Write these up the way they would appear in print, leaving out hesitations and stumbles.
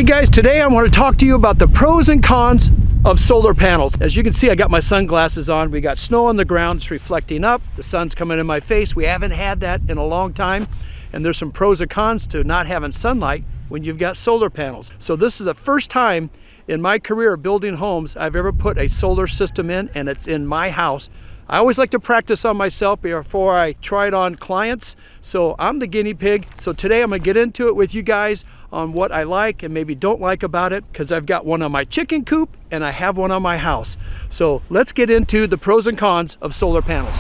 Hey guys, today I want to talk to you about the pros and cons of solar panels. As you can see, I got my sunglasses on. We got snow on the ground, it's reflecting up, the sun's coming in my face. We haven't had that in a long time, and there's some pros and cons to not having sunlight when you've got solar panels. So this is the first time in my career building homes I've ever put a solar system in, and it's in my house. I always like to practice on myself before I try it on clients, so I'm the guinea pig. So today I'm gonna get into it with you guys on what I like and maybe don't like about it, because I've got one on my chicken coop and I have one on my house. So let's get into the pros and cons of solar panels.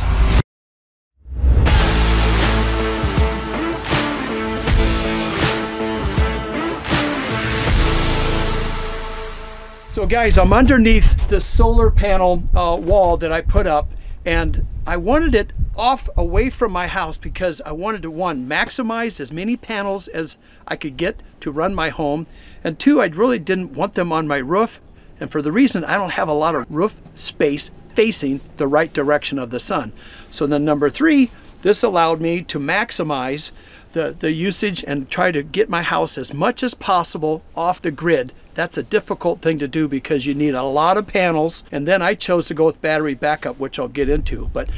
So guys, I'm underneath the solar panel wall that I put up, and I wanted it off away from my house because I wanted to, one, maximize as many panels as I could get to run my home, and two, I really didn't want them on my roof, and for the reason I don't have a lot of roof space facing the right direction of the sun. So then number three, this allowed me to maximize the usage and try to get my house as much as possible off the grid. That's a difficult thing to do because you need a lot of panels, and then I chose to go with battery backup, which I'll get into. But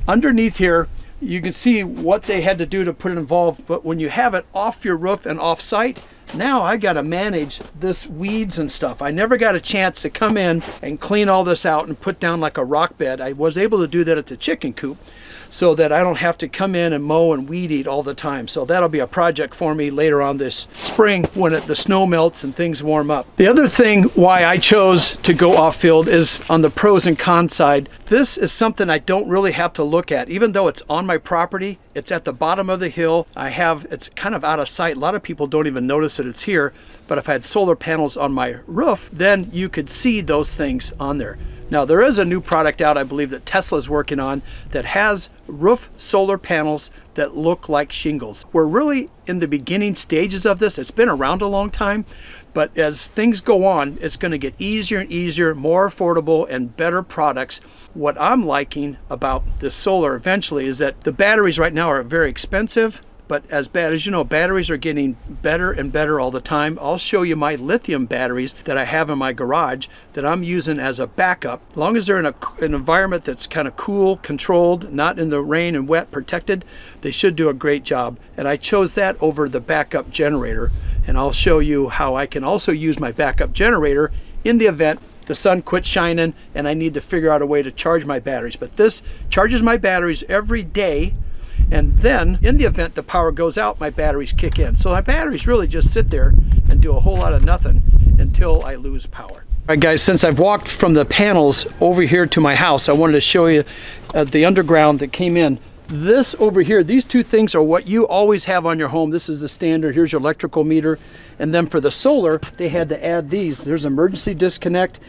underneath here, you can see what they had to do to put it involved, but when you have it off your roof and off site, now I got to manage this weeds and stuff. I never got a chance to come in and clean all this out and put down like a rock bed. I was able to do that at the chicken coop so that I don't have to come in and mow and weed eat all the time. So that'll be a project for me later on this spring when the snow melts and things warm up. The other thing why I chose to go off field is on the pros and cons side. This is something I don't really have to look at. Even though it's on my property, it's at the bottom of the hill. It's kind of out of sight. A lot of people don't even notice that it's here, but if I had solar panels on my roof, then you could see those things on there. Now there is a new product out, I believe, that Tesla's working on that has roof solar panels that look like shingles. We're really in the beginning stages of this. It's been around a long time, but as things go on, it's going to get easier and easier, more affordable and better products. What I'm liking about this solar eventually is that the batteries right now are very expensive, but as you know, batteries are getting better and better all the time. I'll show you my lithium batteries that I have in my garage that I'm using as a backup. As long as they're in an environment that's kind of cool, controlled, not in the rain and wet, protected, they should do a great job. And I chose that over the backup generator. And I'll show you how I can also use my backup generator in the event the sun quits shining and I need to figure out a way to charge my batteries. But this charges my batteries every day, and then in the event the power goes out, my batteries kick in. So my batteries really just sit there and do a whole lot of nothing until I lose power. All right guys, since I've walked from the panels over here to my house, I wanted to show you the underground that came in. This over here, these two things are what you always have on your home. This is the standard. Here's your electrical meter. And then for the solar, they had to add these. There's emergency disconnect.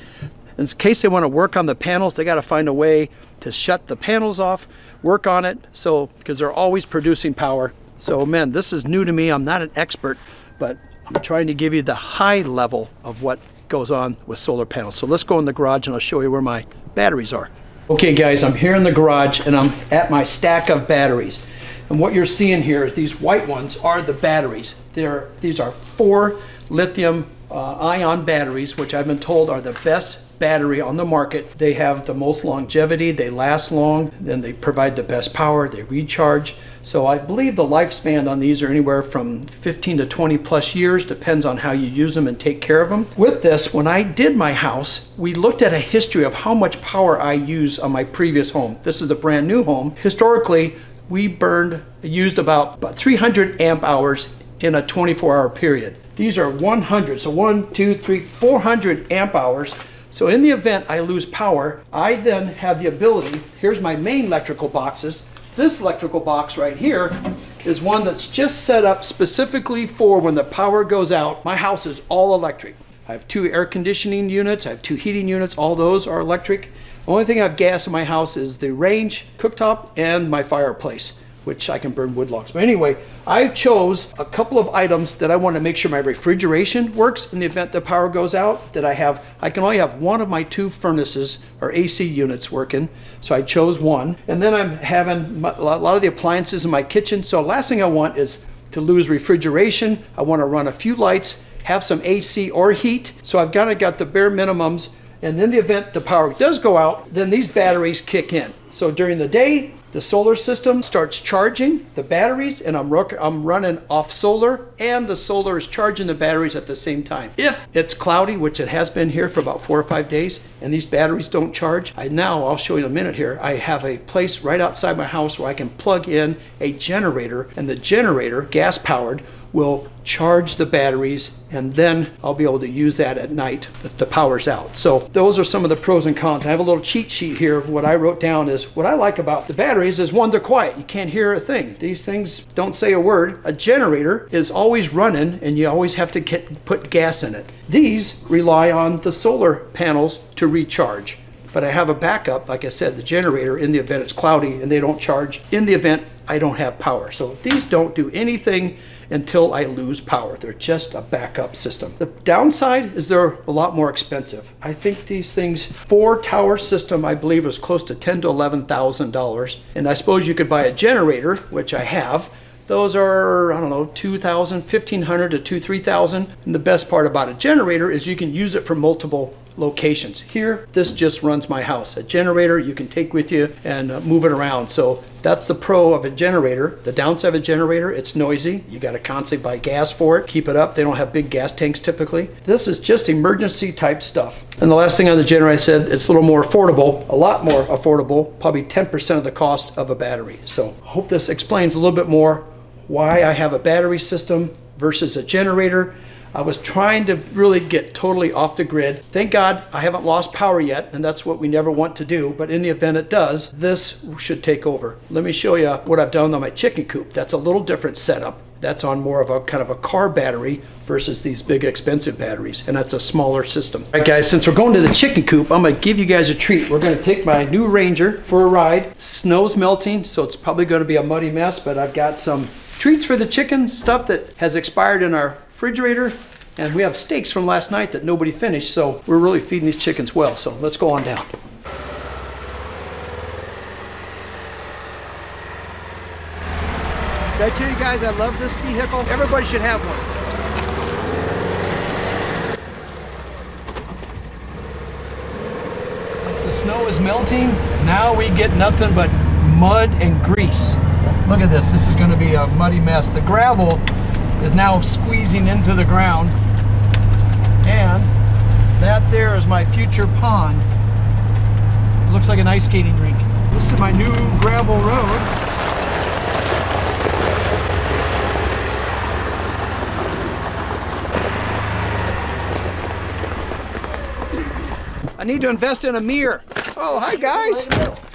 In case they want to work on the panels, they got to find a way to shut the panels off, work on it, so because they're always producing power. So man, this is new to me. I'm not an expert, but I'm trying to give you the high level of what goes on with solar panels. So let's go in the garage and I'll show you where my batteries are. Okay guys, I'm here in the garage and I'm at my stack of batteries. And what you're seeing here is these white ones are the batteries. These are 4 lithium ion batteries, which I've been told are the best battery on the market. They have the most longevity, they last long, then they provide the best power, they recharge. So I believe the lifespan on these are anywhere from 15 to 20 plus years, depends on how you use them and take care of them. With this, when I did my house, we looked at a history of how much power I use on my previous home. This is a brand new home. Historically, we used about 300 amp hours in a 24-hour period. These are 100, so 1, 2, 3, 400 amp hours. So in the event I lose power, I then have the ability, here's my main electrical boxes. This electrical box right here is one that's just set up specifically for when the power goes out. My house is all electric. I have 2 air conditioning units, I have 2 heating units, all those are electric. The only thing I have gas in my house is the range, cooktop, and my fireplace, which I can burn wood logs. But anyway, I chose a couple of items that I want to make sure my refrigeration works in the event the power goes out, that I can only have one of my 2 furnaces or AC units working. So I chose one. And then I'm having a lot of the appliances in my kitchen. So last thing I want is to lose refrigeration. I want to run a few lights have some AC or heat. So I've kind of got the bare minimums. And in the event the power does go out, then these batteries kick in. So during the day, the solar system starts charging the batteries, and I'm running off solar, and the solar is charging the batteries at the same time. If it's cloudy, which it has been here for about 4 or 5 days, and these batteries don't charge, I'll show you in a minute here, I have a place right outside my house where I can plug in a generator, and the generator, gas powered, will charge the batteries, and then I'll be able to use that at night if the power's out. So those are some of the pros and cons. I have a little cheat sheet here. What I wrote down is what I like about the batteries is, one, they're quiet. You can't hear a thing. These things don't say a word. A generator is always running, and you always have to put gas in it. These rely on the solar panels to recharge. But I have a backup, like I said, the generator, in the event it's cloudy and they don't charge, in the event I don't have power. So these don't do anything until I lose power. They're just a backup system. The downside is they're a lot more expensive. I think these things, 4-tower system, I believe is close to $10,000 to $11,000. And I suppose you could buy a generator, which I have. Those are, I don't know, $2,000, $1,500 to $3,000. And the best part about a generator is you can use it for multiple locations. Here, this just runs my house. A generator you can take with you and move it around. So that's the pro of a generator. The downside of a generator, it's noisy. You got to constantly buy gas for it, keep it up. They don't have big gas tanks typically. This is just emergency type stuff. And the last thing on the generator, I said it's a little more affordable, a lot more affordable, probably 10% of the cost of a battery. So I hope this explains a little bit more why I have a battery system versus a generator. I was trying to really get totally off the grid. Thank God I haven't lost power yet, and that's what we never want to do. But in the event it does, this should take over. Let me show you what I've done on my chicken coop. That's a little different setup. That's on more of a kind of a car battery versus these big expensive batteries, and that's a smaller system. All right guys, since we're going to the chicken coop, I'm gonna give you guys a treat. We're gonna take my new Ranger for a ride. Snow's melting, so it's probably gonna be a muddy mess, but I've got some treats for the chicken, stuff that has expired in our refrigerator, and we have steaks from last night that nobody finished, so we're really feeding these chickens well. So let's go on down. Did I tell you guys I love this vehicle? Everybody should have one. Since the snow is melting, now we get nothing but mud and grease. Look at this. This is going to be a muddy mess. The gravel is now squeezing into the ground, and that there is my future pond. It looks like an ice skating rink. This is my new gravel road. I need to invest in a mirror. Oh, hi guys.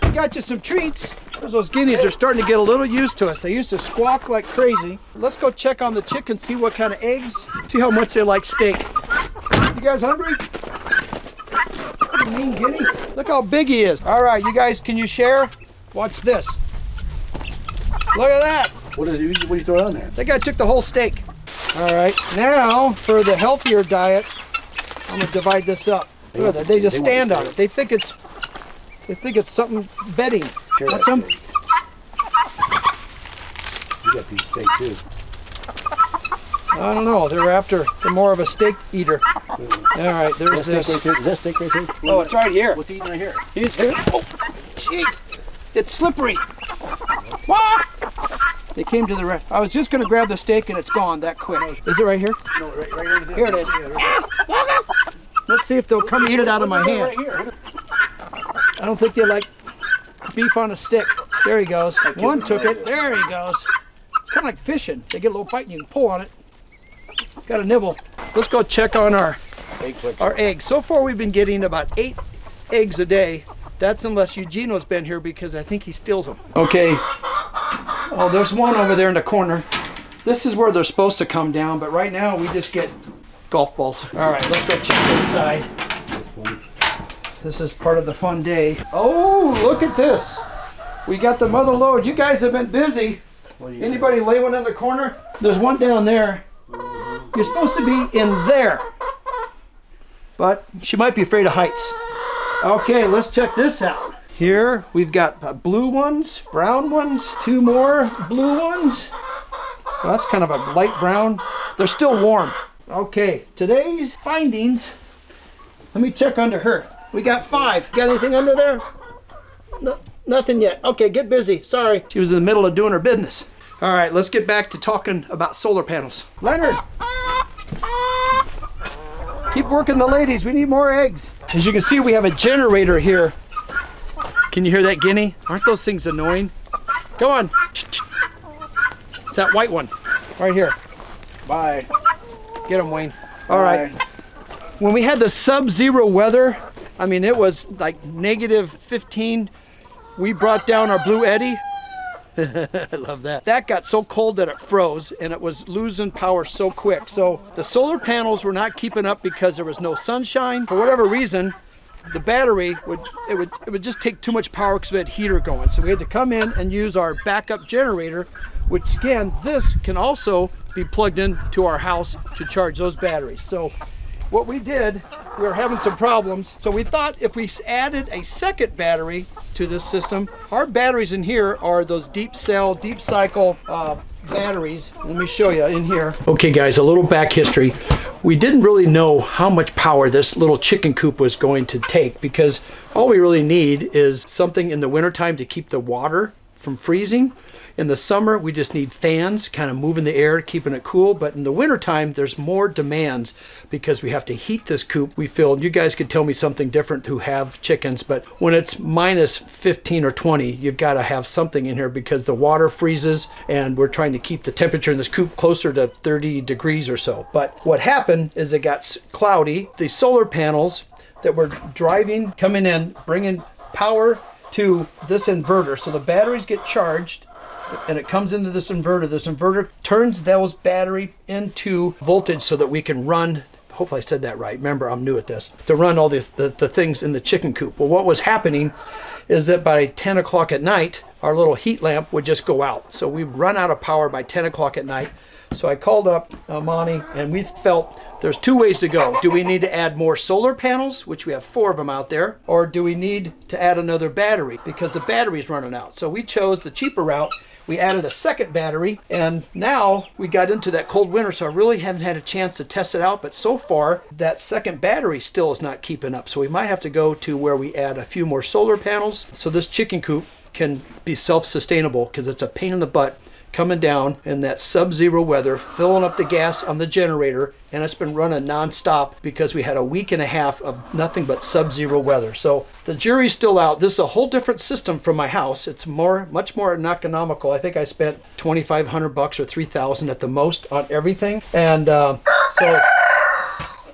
We got you some treats. Those guineas are starting to get a little used to us. They used to squawk like crazy. Let's go check on the chickens, see what kind of eggs, see how much they like steak. You guys hungry? What a mean guinea. Look how big he is. All right, you guys, can you share? Watch this. Look at that. What do you throw on there? That guy took the whole steak. All right, now for the healthier diet, I'm gonna divide this up. Look at that. They just stand on it. They think it's something bedding. Watch them. You got a piece of steak too. I don't know. They're more of a steak eater. All right, there's this. Is that steak right there? Oh, it's right here. What's eating right here? He's here. Oh, jeez. It's slippery. They came to the right. I was just going to grab the steak and it's gone that quick. Is it right here? No, right Here it is. Let's see if they'll come eat it out of my hand. I don't think they like beef on a stick. There he goes. One took it. There he goes. It's kind of like fishing. They get a little bite and you can pull on it. Got a nibble. Let's go check on our eggs. So far we've been getting about 8 eggs a day. That's unless Eugenio's been here, because I think he steals them. Okay. Oh, there's one over there in the corner. This is where they're supposed to come down, but right now we just get golf balls. All right, let's go check inside. This is part of the fun day. Oh, look at this. We got the mother lode. You guys have been busy. Anybody lay one in the corner? There's one down there. You're supposed to be in there, but she might be afraid of heights. Okay, let's check this out. Here we've got blue ones, brown ones, 2 more blue ones. Well, that's kind of a light brown. They're still warm. Okay, today's findings. Let me check under her. We got 5. Got anything under there? No, nothing yet. Okay, get busy. Sorry. She was in the middle of doing her business. All right, let's get back to talking about solar panels. Leonard, keep working the ladies. We need more eggs. As you can see, we have a generator here. Can you hear that guinea? Aren't those things annoying? Go on. It's that white one right here. Bye. Get him, Wayne. All right. When we had the sub-zero weather, I mean, it was like -15. We brought down our Blue Eddy. I love that. That got so cold that it froze and it was losing power so quick. So the solar panels were not keeping up because there was no sunshine. For whatever reason, the battery would just take too much power because we had heater going. So we had to come in and use our backup generator, which again, this can also be plugged into our house to charge those batteries. So what we did, we were having some problems. So we thought if we added a second battery to this system, our batteries in here are those deep cell, deep cycle batteries. Let me show you in here. Okay guys, a little back history. We didn't really know how much power this little chicken coop was going to take because all we really need is something in the wintertime to keep the water from freezing. In the summer, we just need fans kind of moving the air, keeping it cool. But in the wintertime, there's more demands because we have to heat this coop. We feel, you guys could tell me something different who have chickens, but when it's -15 or 20, you've got to have something in here because the water freezes and we're trying to keep the temperature in this coop closer to 30 degrees or so. But what happened is it got cloudy. The solar panels that were driving, coming in, bringing power to this inverter. So the batteries get charged and it comes into this inverter. This inverter turns those battery into voltage so that we can run, hopefully I said that right, remember I'm new at this, to run all the things in the chicken coop. Well, what was happening is that by 10 o'clock at night, our little heat lamp would just go out. So we'd run out of power by 10 o'clock at night. So I called up Monty and we felt there's 2 ways to go. Do we need to add more solar panels, which we have 4 of them out there, or do we need to add another battery because the battery's running out? So we chose the cheaper route. We added a second battery and now we got into that cold winter, so I really haven't had a chance to test it out, but so far that second battery still is not keeping up. So we might have to go to where we add a few more solar panels so this chicken coop can be self-sustainable because it's a pain in the butt coming down in that sub-zero weather, filling up the gas on the generator, and it's been running non-stop because we had a week and a half of nothing but sub-zero weather. So the jury's still out. This is a whole different system from my house. It's much more economical. I think I spent $2,500 or $3,000 at the most on everything. And so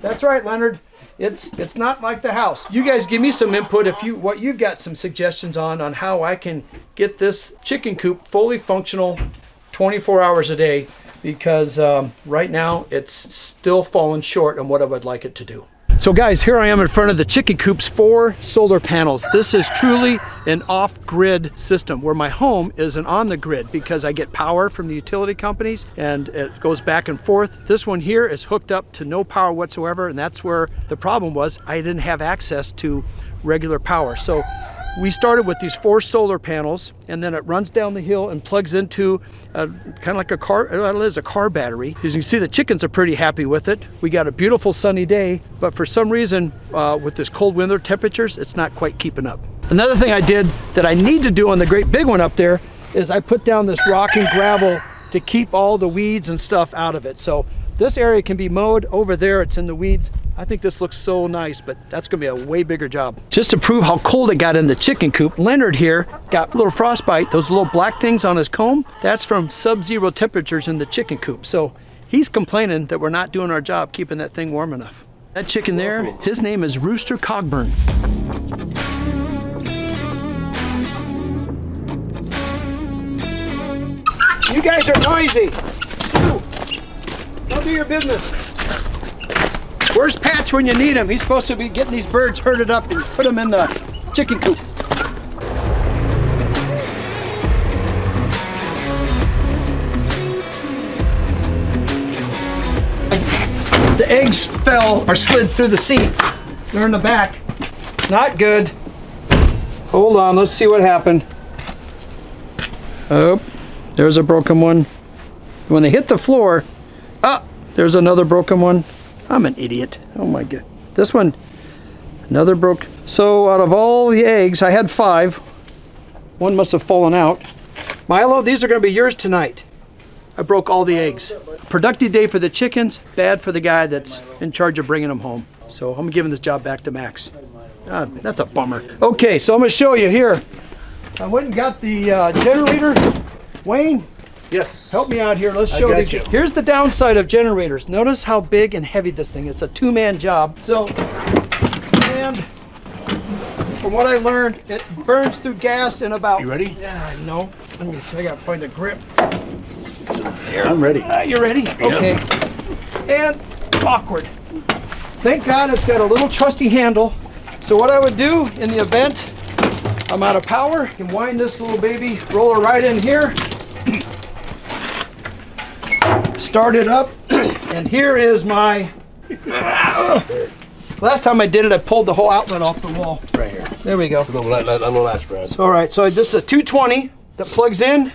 that's right, Leonard. It's not like the house. You guys give me some input if you've got some suggestions on how I can get this chicken coop fully functional 24 hours a day, because right now it's still falling short on what I would like it to do. So guys, here I am in front of the chicken coop's 4 solar panels. This is truly an off-grid system where my home is an on-the-grid because I get power from the utility companies and it goes back and forth. This one here is hooked up to no power whatsoever, and that's where the problem was. I didn't have access to regular power. So we started with these 4 solar panels, and then it runs down the hill and plugs into kind of like a car, it is a car battery. As you can see, the chickens are pretty happy with it. We got a beautiful sunny day, but for some reason, with this cold winter temperatures, it's not quite keeping up. Another thing I did that I need to do on the great big one up there is I put down this rock and gravel to keep all the weeds and stuff out of it. So this area can be mowed. Over there, it's in the weeds. I think this looks so nice, but that's gonna be a way bigger job. Just to prove how cold it got in the chicken coop, Leonard here got a little frostbite. Those little black things on his comb, that's from sub-zero temperatures in the chicken coop. So he's complaining that we're not doing our job keeping that thing warm enough. That chicken there, his name is Rooster Cogburn. You guys are noisy. Go do your business. Where's Patch when you need him? He's supposed to be getting these birds herded up and put them in the chicken coop. The eggs fell or slid through the seat. They're in the back. Not good. Hold on, let's see what happened. Oh, there's a broken one. When they hit the floor, There's another broken one. I'm an idiot. Oh my God. This one, another broke. So out of all the eggs, I had 5. One must have fallen out. Milo, these are gonna be yours tonight. I broke all the eggs. Productive day for the chickens, bad for the guy that's in charge of bringing them home. So I'm giving this job back to Max. That's a bummer. Okay, so I'm gonna show you here. I went and got the generator. Wayne, Yes. help me out here. Let's I show got you. you. Here's the downside of generators. Notice how big and heavy this thing is. It's a 2-man job. So, and from what I learned, it burns through gas in about. You ready? Yeah, I know. Let me see. I gotta find a grip. I'm ready. You ready? Okay. And awkward. Thank God it's got a little trusty handle. So what I would do in the event I'm out of power, I can wind this little baby roller right in here. Start it up, and here is my. Last time I did it, I pulled the whole outlet off the wall. Right here. There we go. A little latch, Brad. All right, so this is a 220 that plugs in,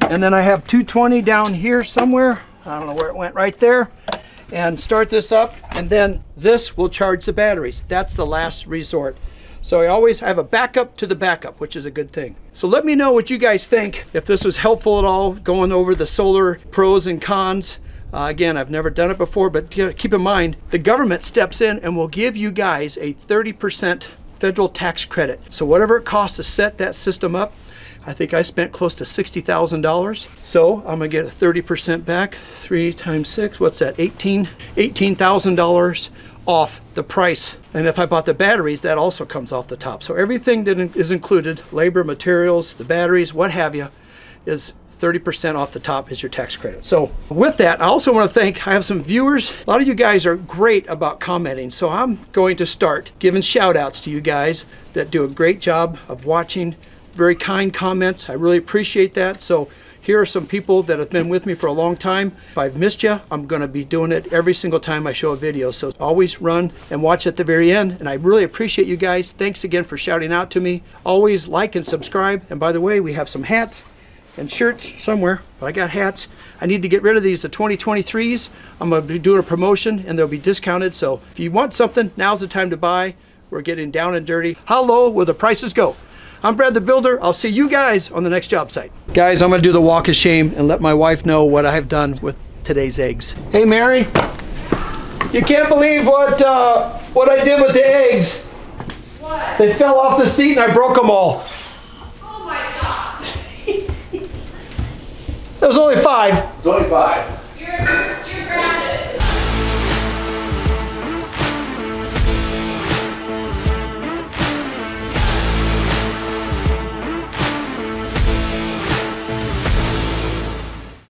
and then I have 220 down here somewhere. I don't know where it went, right there. And start this up, and then this will charge the batteries. That's the last resort. So I always have a backup to the backup, which is a good thing. So let me know what you guys think, if this was helpful at all, going over the solar pros and cons. Again, I've never done it before, but keep in mind, the government steps in and will give you guys a 30% federal tax credit. So whatever it costs to set that system up, I think I spent close to $60,000. So I'm gonna get a 30% back, 3 times 6, what's that, $18,000 off the price. And if I bought the batteries, that also comes off the top. So everything that is included, labor, materials, the batteries, what have you, is 30% off the top is your tax credit. So with that, I also want to thank, I have some viewers. A lot of you guys are great about commenting. So I'm going to start giving shout outs to you guys that do a great job of watching. Very kind comments. I really appreciate that. So here are some people that have been with me for a long time. If I've missed you, I'm going to be doing it every single time I show a video. So always run and watch at the very end. And I really appreciate you guys. Thanks again for shouting out to me. Always like and subscribe. And by the way, we have some hats and shirts somewhere, but I got hats. I need to get rid of these, the 2023s. I'm going to be doing a promotion and they'll be discounted. So if you want something, now's the time to buy. We're getting down and dirty. How low will the prices go? I'm Brad the Builder. I'll see you guys on the next job site. Guys, I'm gonna do the walk of shame and let my wife know what I've done with today's eggs. Hey, Mary. You can't believe what I did with the eggs. What? They fell off the seat and I broke them all. Oh my God. There was only 5. It's only 5. You're